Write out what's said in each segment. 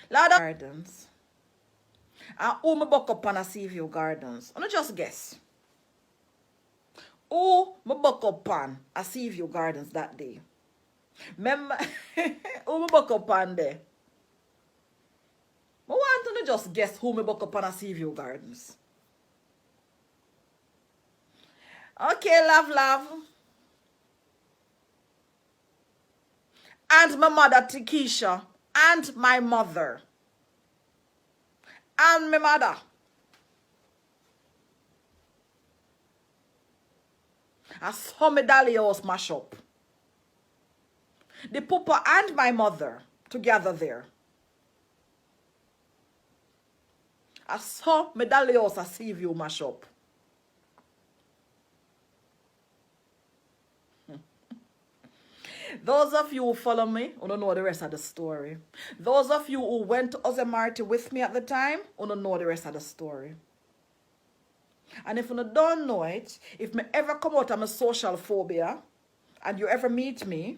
Lord of Gardens. And who me buck up on a Sea View Gardens? I just guess. Who me buck up on a Sea View Gardens that day? Remember, who me buck up on there? I want to just guess who me buck up on a Sea View Gardens. Okay, love. And my mother, Tikisha. And my mother. And my mother. I saw me dolly house mash up. The papa and my mother together there. I saw me dolly house a Sea View mash up. Those of you who follow me, who don't know the rest of the story. Those of you who went to Ozemarty with me at the time, who don't know the rest of the story. And if you don't know it, if me ever come out of my social phobia, and you ever meet me,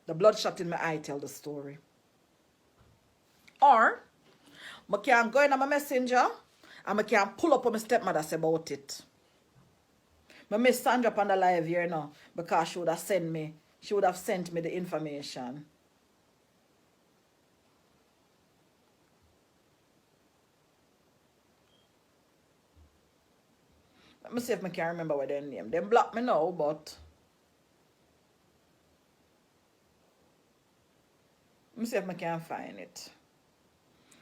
the bloodshot in my eye tell the story. Or, I can go in my messenger, and I can pull up on my stepmother say about it. I miss Sandra up on the live here now because she would have sent me the information. Let me see if I can remember what their name. They blocked me now, but let me see if I can find it.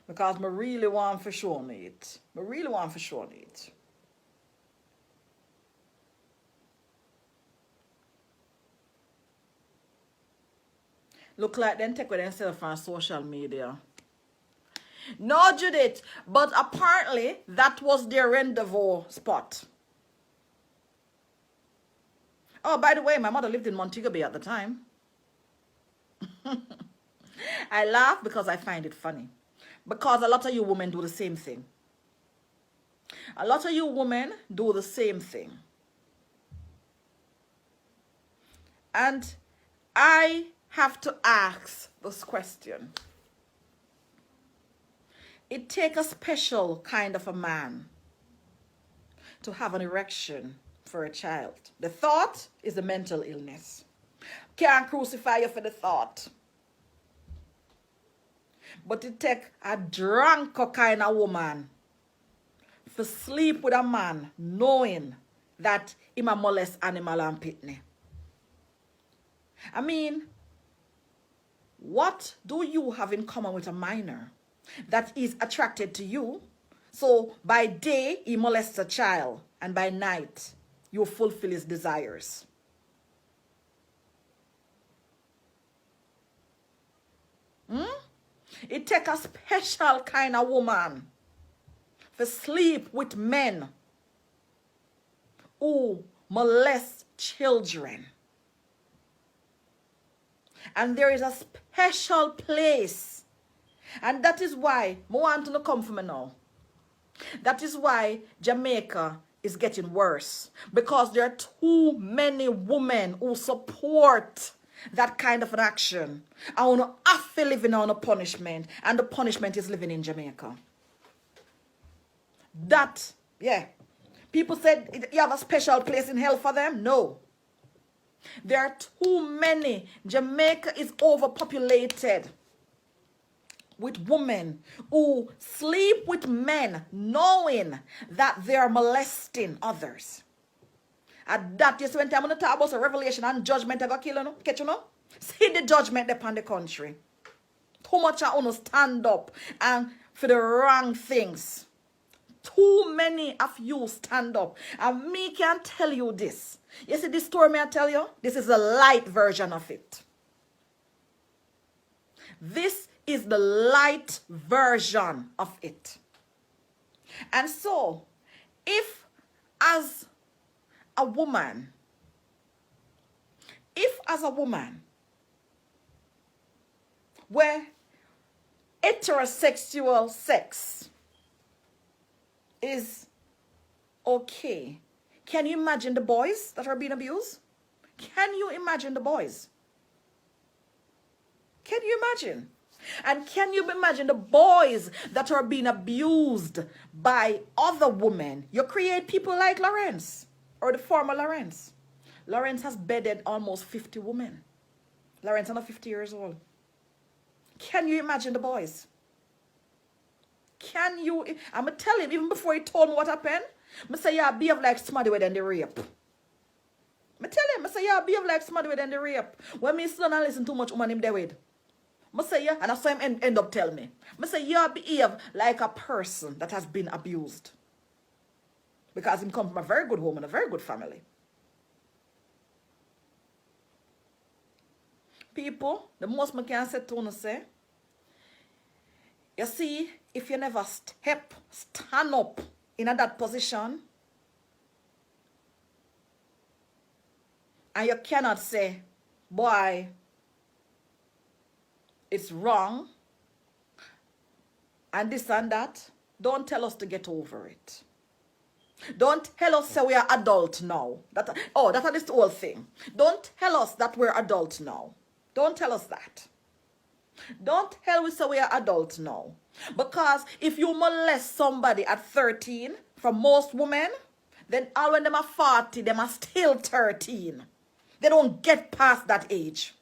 Because I really want for show me it. Look like them take with themselves on social media. No, Judith, but apparently that was their rendezvous spot. Oh, by the way, my mother lived in Montego Bay at the time. I laugh because I find it funny. Because a lot of you women do the same thing. And I have to ask this question. It takes a special kind of a man to have an erection for a child. The thought is a mental illness. Can't crucify you for the thought. But it takes a drunk kind of woman to sleep with a man knowing that he a molest animal and pitney. I mean, what do you have in common with a minor that is attracted to you? So by day, he molests a child, and by night, you fulfill his desires. It takes a special kind of woman to sleep with men who molest children. And there is a special place. And that is why, I want to come for me now. That is why Jamaica is getting worse. Because there are too many women who support that kind of an action. I want to have to live on a punishment. And the punishment is living in Jamaica. That, yeah. People said you have a special place in hell for them. No. There are too many. Jamaica is overpopulated with women who sleep with men knowing that they are molesting others. And that is when I'm going to talk about the revelation and judgment I got kill you, catch you know? See the judgment upon the country. Too much I want to stand up and for the wrong things. Too many of you stand up. And me can tell you this. You see this story me I tell you? This is a light version of it. This is the light version of it. And so, if as a woman, where heterosexual sex is okay, can you imagine the boys that are being abused? Can you imagine the boys? Can you imagine? And can you imagine the boys that are being abused by other women? You create people like Lawrence or the former Lawrence. Lawrence has bedded almost 50 women. Lawrence is not 50 years old. Can you imagine the boys? Can you? I'm going to tell him, even before he told me what happened, I say, yeah, behave like somebody with the rape. I tell him, I say, yeah, behave like somebody with the rape. When me still not listen too much woman him there with. I say, yeah, and I saw him end up tell me. I say, yeah, behave like a person that has been abused. Because him come from a very good home and a very good family. People, the most I can say to you say, you see, if you never stand up in that position, and you cannot say, boy, it's wrong, and this and that, don't tell us to get over it. Don't tell us that we are adult now. That is the whole thing. Don't tell us that we're adult now. Don't tell us that. Don't tell us that we are adults now. Because if you molest somebody at 13, for most women, then all when them are 40, them are still 13. They don't get past that age.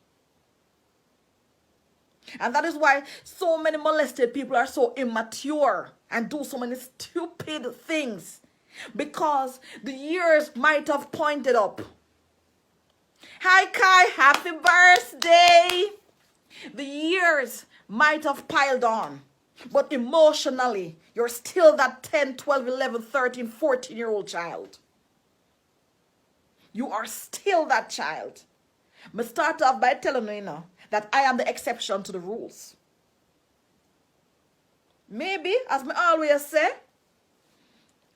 And that is why so many molested people are so immature and do so many stupid things. Because the years might have pointed up. Hi Kai, happy birthday! The years might have piled on. But emotionally, you're still that 10, 12, 11, 13, 14-year-old child. You are still that child. I start off by telling you, that I am the exception to the rules. Maybe, as I always say,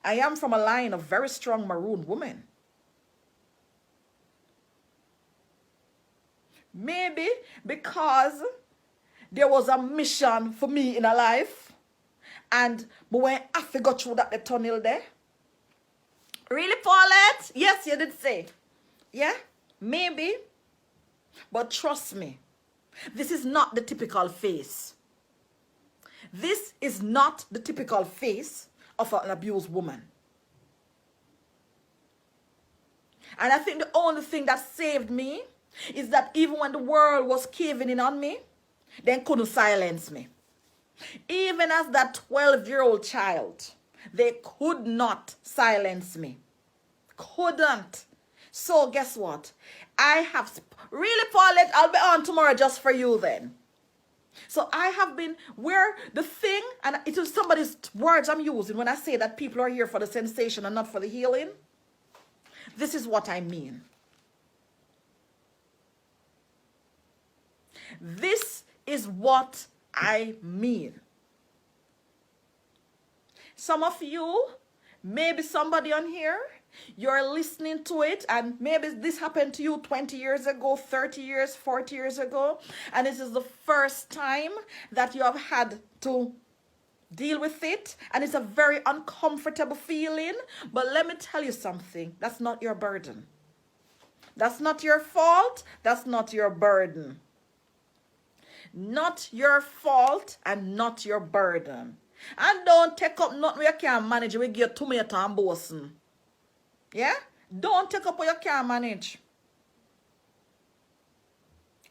I am from a line of very strong maroon women. Maybe because there was a mission for me in a life, and when I have to go through that tunnel there. Really, Paulette? Yes, you did say. Yeah, maybe. But trust me, this is not the typical face. This is not the typical face of an abused woman. And I think the only thing that saved me is that even when the world was caving in on me, they couldn't silence me. Even as that 12-year-old child, they could not silence me. Couldn't. So guess what? I have... Really, Paulette, I'll be on tomorrow just for you then. So I have been... Where the thing... And it is somebody's words I'm using when I say that people are here for the sensation and not for the healing. This is what I mean. This is what I mean. Some of you, maybe somebody on here, you're listening to it, and maybe this happened to you 20 years ago, 30 years, 40 years ago, and this is the first time that you have had to deal with it, and it's a very uncomfortable feeling. But let me tell you something, that's not your burden. That's not your fault. That's not your burden. Not your fault and not your burden. And don't take up nothing you can't manage. We get tomato and bosun. Yeah? Don't take up what you can't manage.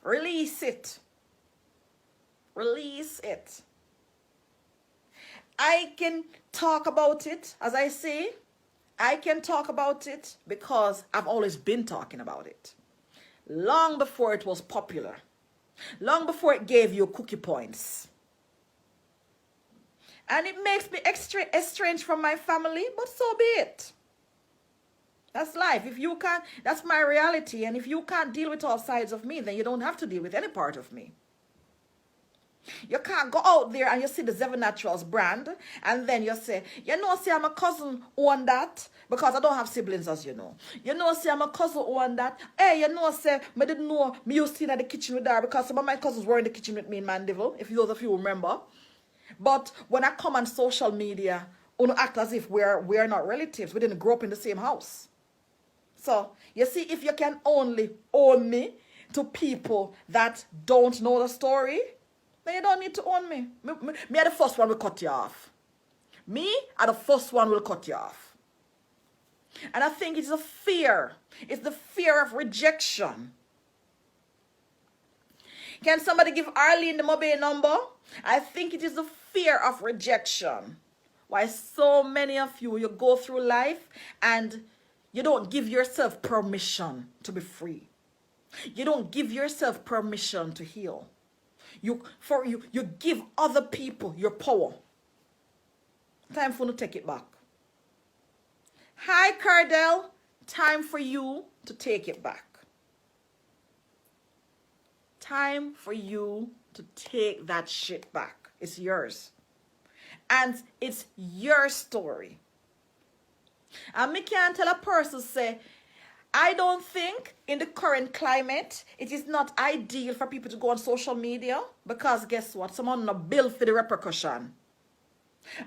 Release it. Release it. I can talk about it, as I say. I can talk about it because I've always been talking about it. Long before it was popular. Long before it gave you cookie points. And it makes me estranged from my family, but so be it. That's life. If you can't, that's my reality. And if you can't deal with all sides of me, then you don't have to deal with any part of me. You can't go out there and you see the Zevon Naturals brand and then you say, you know, see, I'm a cousin who won that because I don't have siblings, as you know. You know, see, I'm a cousin who won that. Hey, you know, say, I didn't know me used to in the kitchen with her because some of my cousins were in the kitchen with me in Mandeville, if those of you remember. But when I come on social media, I act as if we're not relatives. We didn't grow up in the same house. So, you see, if you can only own me to people that don't know the story, Then you don't need to own me. Me are the first one will cut you off. Me are the first one will cut you off. And I think it's a fear. It's the fear of rejection. Can somebody give Arlene the mobile number? I think it is the fear of rejection. Why so many of you, you go through life and you don't give yourself permission to be free. You don't give yourself permission to heal. You give other people your power. Time for you to take it back. Hi, Cardell. Time for you to take it back. Time for you to take that shit back. It's yours. And it's your story. And me can't tell a person, say, I don't think in the current climate, it is not ideal for people to go on social media, because guess what? Someone no bill for the repercussion.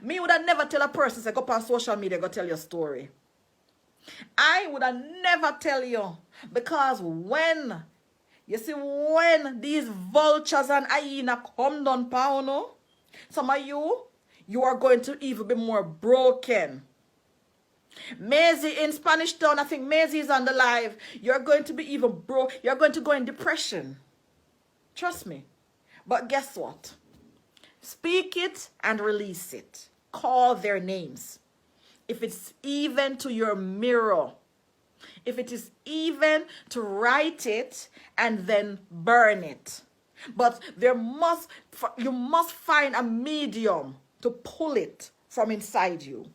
Me would have never tell a person, say, go up on social media, go tell your story. I would have never tell you, because when, you see, when these vultures and hyena come down pound, some of you are going to even be more broken. Maisie in Spanish Town, I think Maisie is on the live. You're going to be even broke. You're going to go in depression. Trust me. But guess what? Speak it and release it. Call their names. If it's even to your mirror. If it is even to write it and then burn it. But you must find a medium to pull it from inside you.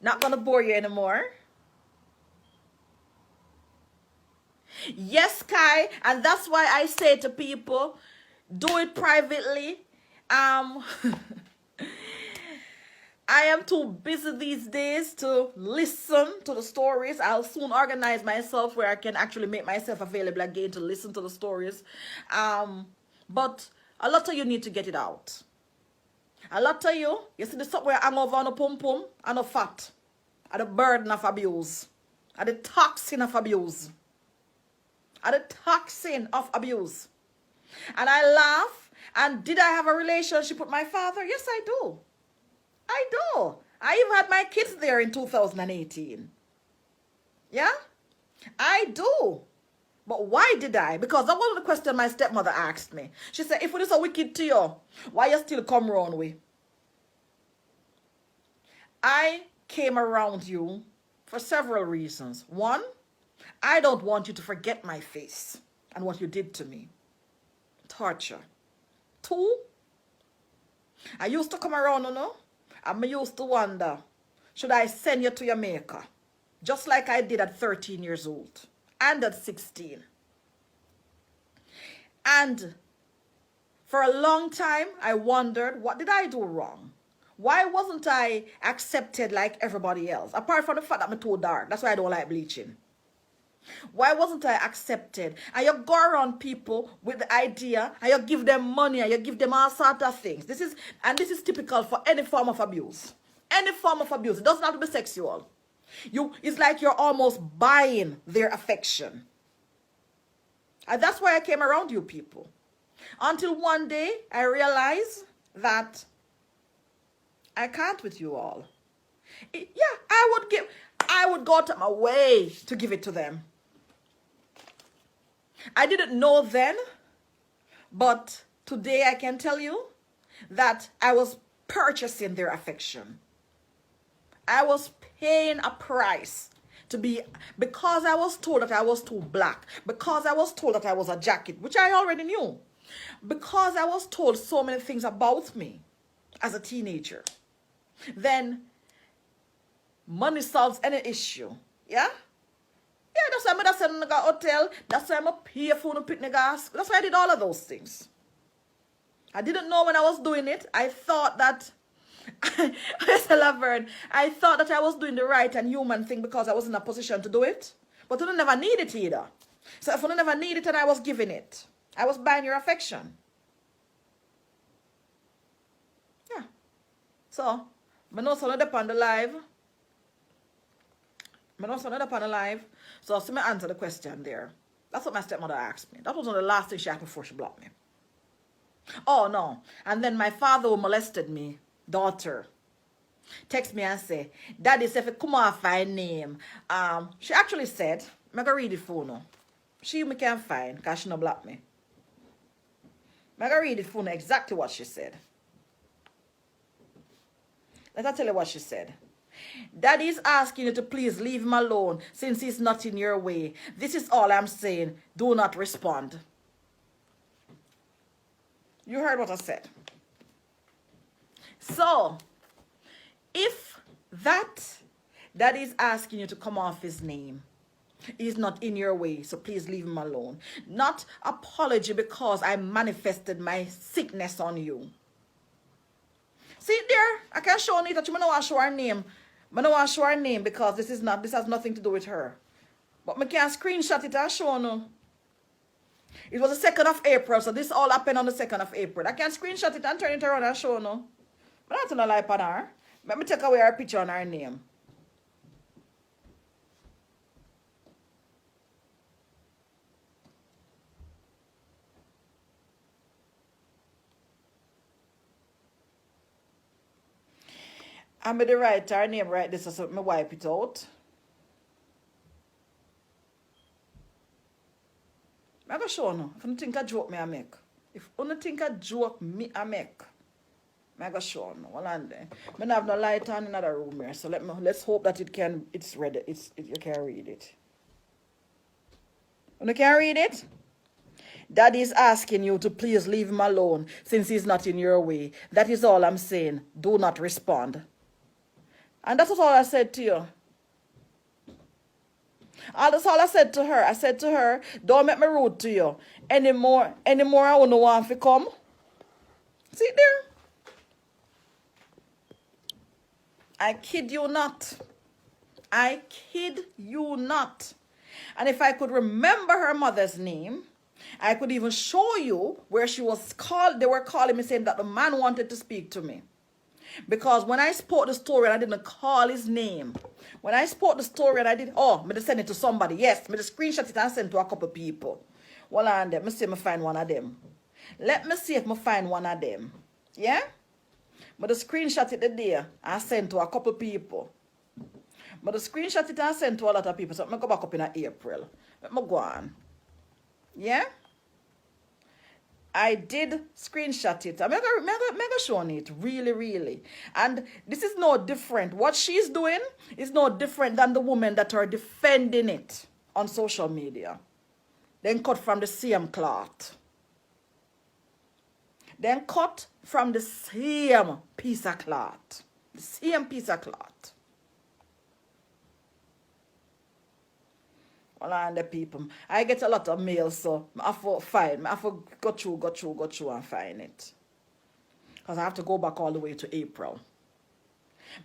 Not going to bore you anymore. Yes, Kai. And that's why I say to people, do it privately. I am too busy these days to listen to the stories. I'll soon organize myself where I can actually make myself available again to listen to the stories. But a lot of you need to get it out. A lot of you see the stuff where I'm over on a pum and a fat, and the burden of abuse, and the toxin of abuse, and the toxin of abuse. And I laugh, and did I have a relationship with my father? Yes, I do. I do. I even had my kids there in 2018. Yeah? I do. But why did I? Because that was the question my stepmother asked me. She said, if it is so wicked to you, why you still come around with? I came around you for several reasons. One, I don't want you to forget my face and what you did to me. Torture. Two, I used to come around, you know, and I used to wonder, should I send you to your maker? Just like I did at 13 years old. And at 16. And for a long time, I wondered, what did I do wrong? Why wasn't I accepted like everybody else? Apart from the fact that I'm too dark. That's why I don't like bleaching. Why wasn't I accepted? And you go around people with the idea, and you give them money, and you give them all sorts of things. This is typical for any form of abuse. Any form of abuse. It doesn't have to be sexual. It's like you're almost buying their affection. And that's why I came around you people. Until one day I realized that I can't with you all. I would go to my way to give it to them. I didn't know then, but today I can tell you that I was purchasing their affection. I was paying a price to be, because I was told that I was too black, because I was told that I was a jacket, which I already knew, because I was told so many things about me as a teenager. Then money solves any issue. Yeah? Yeah, that's why I said in the hotel, that's why I'm a pay for the picnic gas. That's why I did all of those things. I didn't know when I was doing it. I thought that I thought that I was doing the right and human thing because I was in a position to do it. But I never need it either. So if I never need it and I was giving it, I was buying your affection. Yeah. So, I know some up on the live. So see me answer the question there. That's what my stepmother asked me. That was one of the last things she asked me before she blocked me. Oh, no. And then my father who molested me, daughter, text me and say, Daddy, say if you come off my name. She actually said, I'm going to read it for you. She me can't find because she no block me. I'm going to read it for you exactly what she said. Let me tell you what she said. Daddy is asking you to please leave him alone since he's not in your way. This is all I'm saying. Do not respond. You heard what I said. So, if that Daddy is asking you to come off his name, he's not in your way, so please leave him alone. Not apology because I manifested my sickness on you. See there, I can show Nita, you don't want to show her name. I don't want to show her name because this has nothing to do with her. But I can screenshot it and show you. It was the 2nd of April, so this all happened on the 2nd of April. I can screenshot it and turn it around and show you. But that's not lie on her. Let me take away her picture and her name. I'm going to write her name right this so I wipe it out. I'm going to show you. If you think a joke me I make. If you think a joke me I make. I'm going to show you. Well, and then. I don't have no light on in another room here. So let's hope that it's ready. You can read it. You can read it? Daddy is asking you to please leave him alone since he's not in your way. That is all I'm saying. Do not respond. And that's all I said to you. That's all I said to her. I said to her, don't make me rude to you. Anymore I wouldn't want to come. See there? I kid you not. I kid you not. And if I could remember her mother's name, I could even show you where she was called. They were calling me saying that the man wanted to speak to me. Because when I spoke the story and I didn't call his name. When I spoke the story and I did, I just send it to somebody. Yes, I just screenshot it and send to a couple people. Well, and let me see if I find one of them. Let me see if I find one of them. Yeah? But the screenshot it the day and send to a couple people. But the screenshot it and send to a lot of people. So I'm going to go back up in April. Let me go on. Yeah? I did screenshot it. I'm mega showing it. Really, really. And this is no different. What she's doing is no different than the women that are defending it on social media. Then cut from the same cloth. Then cut from the same piece of cloth. The same piece of cloth. Well, and the people, I get a lot of mail, so I have to find, I have to go through and find it. Because I have to go back all the way to April.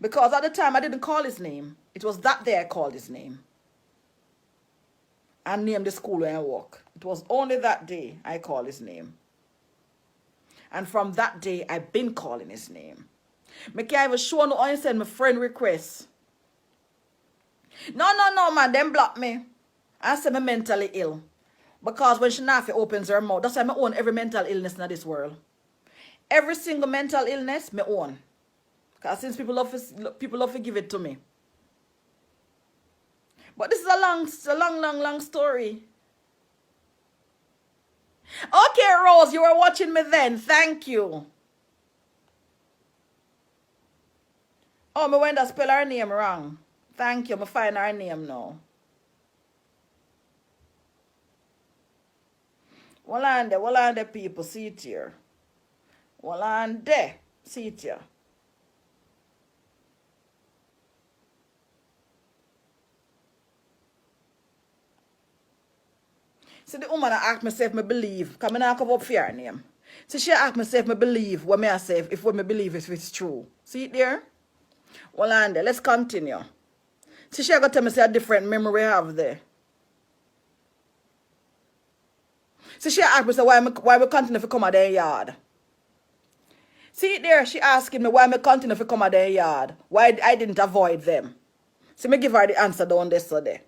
Because at the time I didn't call his name. It was that day I called his name. And named the school where I work. It was only that day I called his name. And from that day, I've been calling his name. I can't even show no I send my friend requests. No, man, them block me. I say I'm mentally ill. Because when Shanafi opens her mouth, that's why I own every mental illness in this world. Every single mental illness, I own. Because since people love to give it to me. But this is a long story. Okay, Rose, you were watching me then. Thank you. Oh, me went to spell her name wrong. Thank you. Me find her name now. Well, on the people, see it here. Well, on there, see it here. See, the woman asked me if I believe, because I not come up for her name. So she asked me if I believe what I say, if what I believe if it's true. See it there? Well, on there, let's continue. So she got to tell me a different memory I have there. So she asked me why we continue to come at their yard. See it there, she asking me why I continue to come at their yard. Why I didn't avoid them. So me give her the answer down there so there.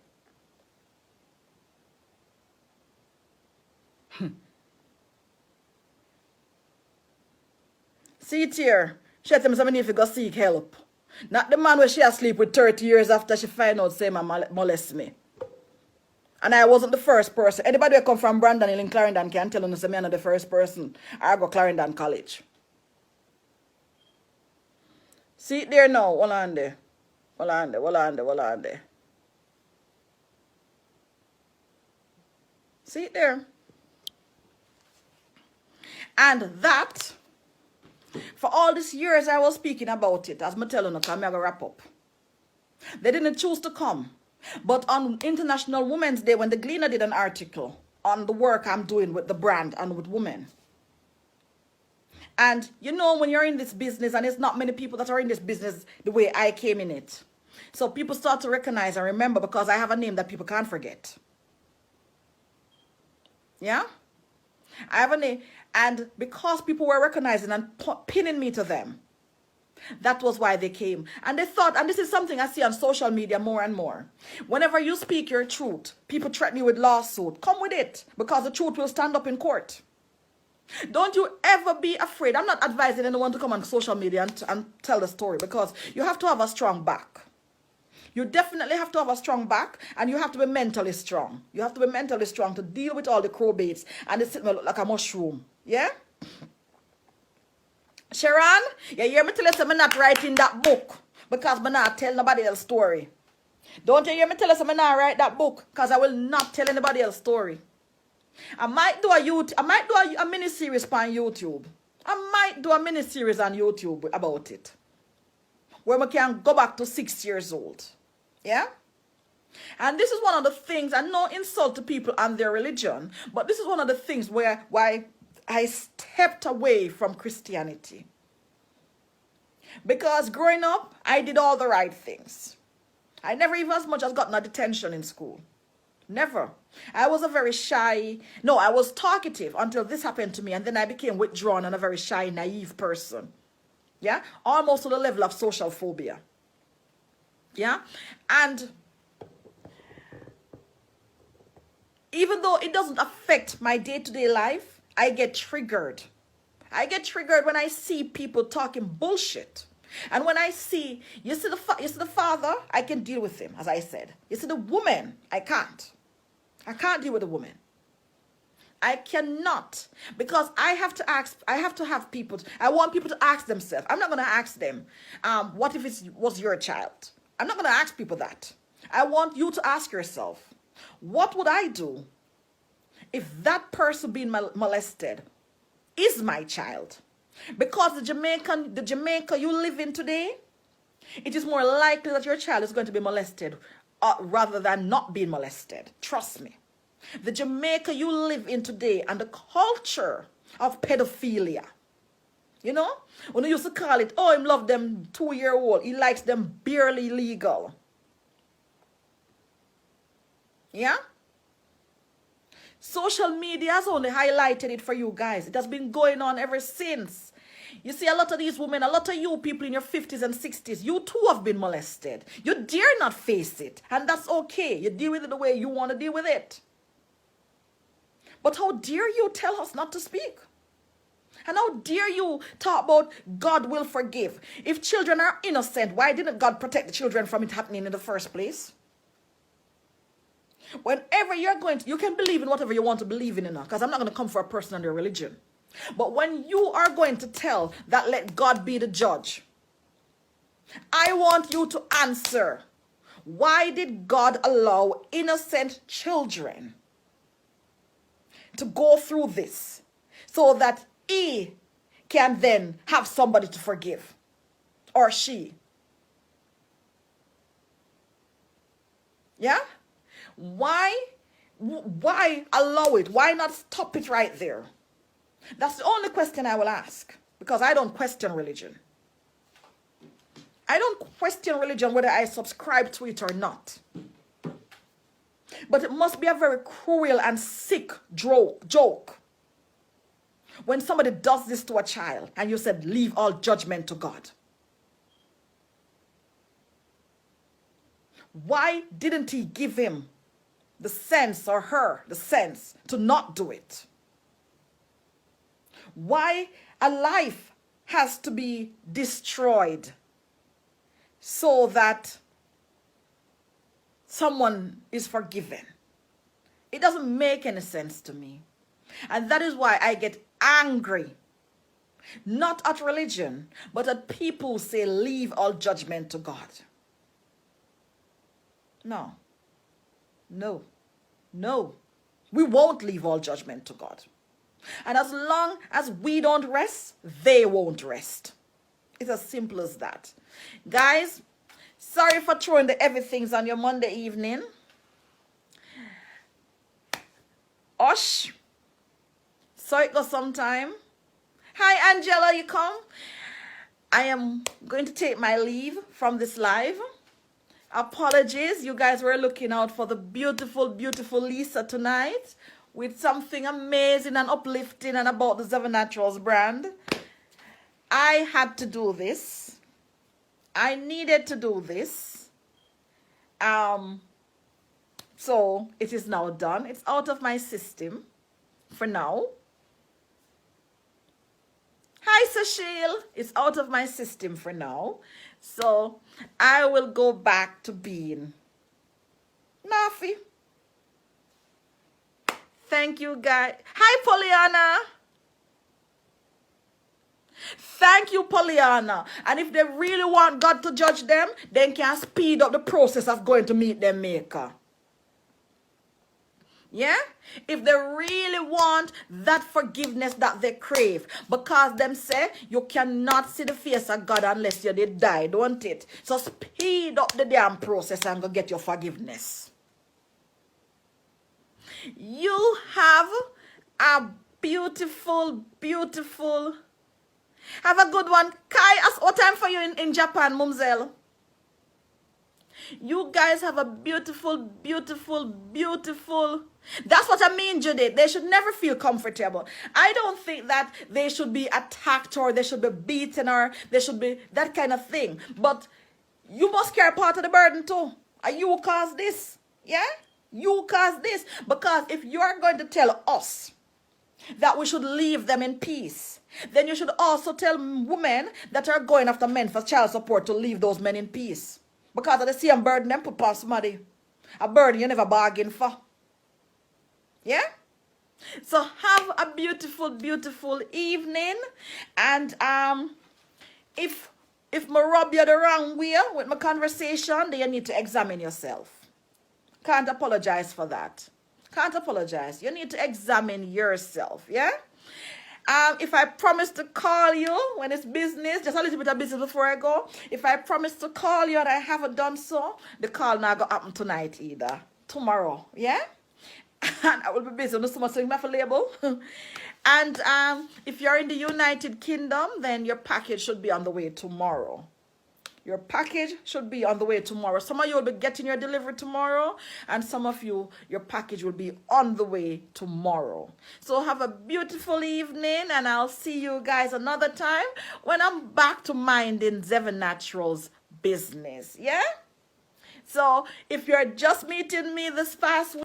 See it here. She tell me something if you go seek help. Not the man where she asleep with 30 years after she find out say man molest me. And I wasn't the first person. Anybody who come from Brandon Hill in Clarendon can tell you say me I'm not the first person. I go Clarendon College. See it there now. Hold on there. Hold on there. Hold on there. Hold on there. See it there. And that, for all these years I was speaking about it, as I tell you, I'm going to wrap up. They didn't choose to come. But on International Women's Day, when the Gleaner did an article on the work I'm doing with the brand and with women. And you know, when you're in this business, and there's not many people that are in this business the way I came in it. So people start to recognize and remember because I have a name that people can't forget. Yeah? I have a name. And because people were recognizing and pinning me to them, that was why they came. And they thought, and this is something I see on social media more and more. Whenever you speak your truth, people threaten you with lawsuit. Come with it, because the truth will stand up in court. Don't you ever be afraid. I'm not advising anyone to come on social media and tell the story, because you have to have a strong back. You definitely have to have a strong back, and you have to be mentally strong. You have to be mentally strong to deal with all the crowbaits and it look like a mushroom. Yeah? Sharon, you hear me tell you I'm not writing that book because I'm not tell nobody else's story. Don't you hear me tell you I'm not write that book because I will not tell anybody else's story. I might do a mini series on YouTube. I might do a mini series on YouTube about it, where we can go back to 6 years old. Yeah? And this is one of the things, and no insult to people and their religion, but this is one of the things why I stepped away from Christianity. Because growing up, I did all the right things. I never even as much as gotten a detention in school. Never. I was a very shy, no, I was talkative until this happened to me, and then I became withdrawn and a very shy, naive person. Yeah? Almost to the level of social phobia. Yeah? And even though it doesn't affect my day-to-day life, I get triggered. I get triggered when I see people talking bullshit. And when I see, you see the father, I can deal with him, as I said. You see the woman, I can't. I can't deal with the woman. I cannot. Because I have to have people, I want people to ask themselves. I'm not going to ask them, what if it was your child? I'm not going to ask people that. I want you to ask yourself, what would I do if that person being molested is my child? Because the Jamaica you live in today, it is more likely that your child is going to be molested rather than not being molested. Trust me. The Jamaica you live in today and the culture of pedophilia. You know? When they used to call it, oh, him love them 2-year-old. He likes them barely legal. Yeah? Social media has only highlighted it for you guys. It has been going on ever since. You see, a lot of these women, a lot of you people in your 50s and 60s, you too have been molested. You dare not face it. And that's okay. You deal with it the way you want to deal with it. But how dare you tell us not to speak? And how dare you talk about God will forgive? If children are innocent, why didn't God protect the children from it happening in the first place? Whenever you're going to, you can believe in whatever you want to believe in, because I'm not going to come for a person and their religion. But when you are going to tell that let God be the judge, I want you to answer, why did God allow innocent children to go through this so that he can then have somebody to forgive, or she? Yeah? Why allow it? Why not stop it right there? That's the only question I will ask, because I don't question religion. I don't question religion whether I subscribe to it or not. But it must be a very cruel and sick joke when somebody does this to a child and you said, leave all judgment to God. Why didn't he give him the sense, or her the sense, to not do it? Why a life has to be destroyed so that someone is forgiven. It doesn't make any sense to me. And that is why I get angry. Not at religion, but at people who say leave all judgment to God. No. No. No. We won't leave all judgment to God. And as long as we don't rest, they won't rest. It's as simple as that. Guys, sorry for throwing the everythings on your Monday evening. Osh. So it goes sometime. Hi, Angela, you come? I am going to take my leave from this live. Apologies, you guys were looking out for the beautiful, beautiful Lisa tonight with something amazing and uplifting and about the Seven Naturals brand. I had to do this. I needed to do this. So it is now done. It's out of my system for now. Hi, Cecile. It's out of my system for now. So I will go back to being Nafi. Thank you, guys. Hi, Pollyanna. Thank you, Pollyanna. And if they really want God to judge them, then can speed up the process of going to meet their maker. Yeah? If they really want that forgiveness that they crave. Because them say, you cannot see the face of God unless you did die, don't it? So speed up the damn process and go get your forgiveness. You have a beautiful, beautiful... Have a good one. Kai, what time for you in Japan, Mumzel? You guys have a beautiful, beautiful, beautiful... That's what I mean, Judith. They should never feel comfortable. I don't think that they should be attacked or they should be beaten or they should be that kind of thing. But you must carry part of the burden too. And you cause this. Yeah? You cause this. Because if you are going to tell us that we should leave them in peace, then you should also tell women that are going after men for child support to leave those men in peace. Because of the same burden them put upon somebody. A burden you never bargained for. Yeah? So have a beautiful, beautiful evening. And if I rub you the wrong way with my conversation, then you need to examine yourself. Can't apologize for that. Can't apologize. You need to examine yourself. Yeah? If I promise to call you when it's business, just a little bit of business before I go. If I promise to call you and I haven't done so, the call not going to happen tonight either. Tomorrow. Yeah? And I will be busy on the summer swing for label. And if you're in the United Kingdom, then your package should be on the way tomorrow. Your package should be on the way tomorrow. Some of you will be getting your delivery tomorrow, and some of you, your package will be on the way tomorrow. So have a beautiful evening, and I'll see you guys another time when I'm back to minding Seven Naturals business. Yeah? So if you're just meeting me this past week,